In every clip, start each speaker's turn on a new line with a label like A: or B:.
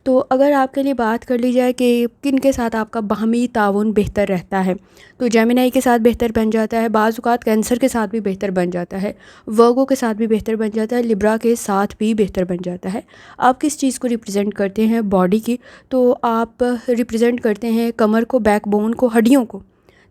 A: تو اگر آپ کے لیے بات کر لی جائے کہ کن کے ساتھ آپ کا باہمی تعاون بہتر رہتا ہے، تو جیمنائی کے ساتھ بہتر بن جاتا ہے، بعض اوقات کینسر کے ساتھ بھی بہتر بن جاتا ہے، ورگو کے ساتھ بھی بہتر بن جاتا ہے، لبرا کے ساتھ بھی بہتر بن جاتا ہے۔ آپ کس چیز کو ریپرزینٹ کرتے ہیں؟ باڈی کی، تو آپ ریپرزینٹ کرتے ہیں کمر کو، بیک بون کو، ہڈیوں کو،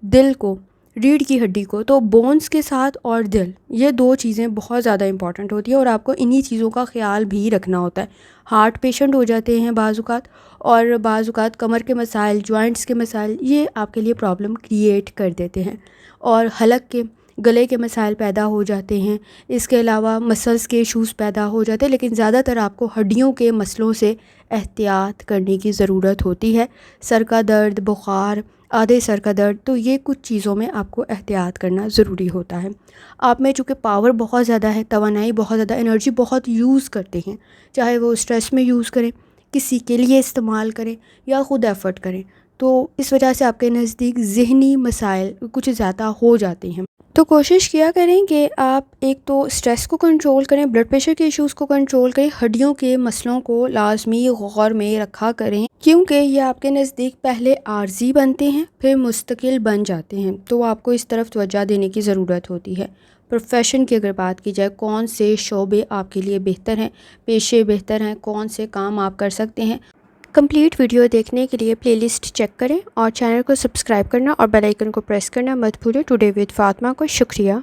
A: دل کو، ریڑھ کی ہڈی کو۔ تو بونز کے ساتھ اور دل، یہ دو چیزیں بہت زیادہ امپورٹنٹ ہوتی ہیں اور آپ کو انہی چیزوں کا خیال بھی رکھنا ہوتا ہے۔ ہارٹ پیشنٹ ہو جاتے ہیں بعض اوقات، اور بعض اوقات کمر کے مسائل، جوائنٹس کے مسائل، یہ آپ کے لیے پرابلم کریٹ کر دیتے ہیں، اور حلق کے، گلے کے مسائل پیدا ہو جاتے ہیں۔ اس کے علاوہ مسلز کے ایشوز پیدا ہو جاتے ہیں، لیکن زیادہ تر آپ کو ہڈیوں کے مسئلوں سے احتیاط کرنے کی ضرورت ہوتی ہے۔ سر کا درد، بخار، آدھے سر کا درد، تو یہ کچھ چیزوں میں آپ کو احتیاط کرنا ضروری ہوتا ہے۔ آپ میں چونکہ پاور بہت زیادہ ہے، توانائی بہت زیادہ، انرجی بہت یوز کرتے ہیں، چاہے وہ اسٹریس میں یوز کریں، کسی کے لیے استعمال کریں یا خود ایفرٹ کریں، تو اس وجہ سے آپ کے نزدیک ذہنی مسائل کچھ زیادہ ہو جاتے ہیں۔ تو کوشش کیا کریں کہ آپ ایک تو اسٹریس کو کنٹرول کریں، بلڈ پریشر کے ایشوز کو کنٹرول کریں، ہڈیوں کے مسئلوں کو لازمی غور میں رکھا کریں، کیونکہ یہ آپ کے نزدیک پہلے عارضی بنتے ہیں پھر مستقل بن جاتے ہیں، تو آپ کو اس طرف توجہ دینے کی ضرورت ہوتی ہے۔ پروفیشن کی اگر بات کی جائے، کون سے شعبے آپ کے لیے بہتر ہیں، پیشے بہتر ہیں، کون سے کام آپ کر سکتے ہیں، کمپلیٹ ویڈیو دیکھنے کے لیے پلے لسٹ چیک کریں اور چینل کو سبسکرائب کرنا اور بیل آئیکن کو پریس کرنا مت بھولیں۔ ٹوڈے وتھ فاطمہ کو شکریہ۔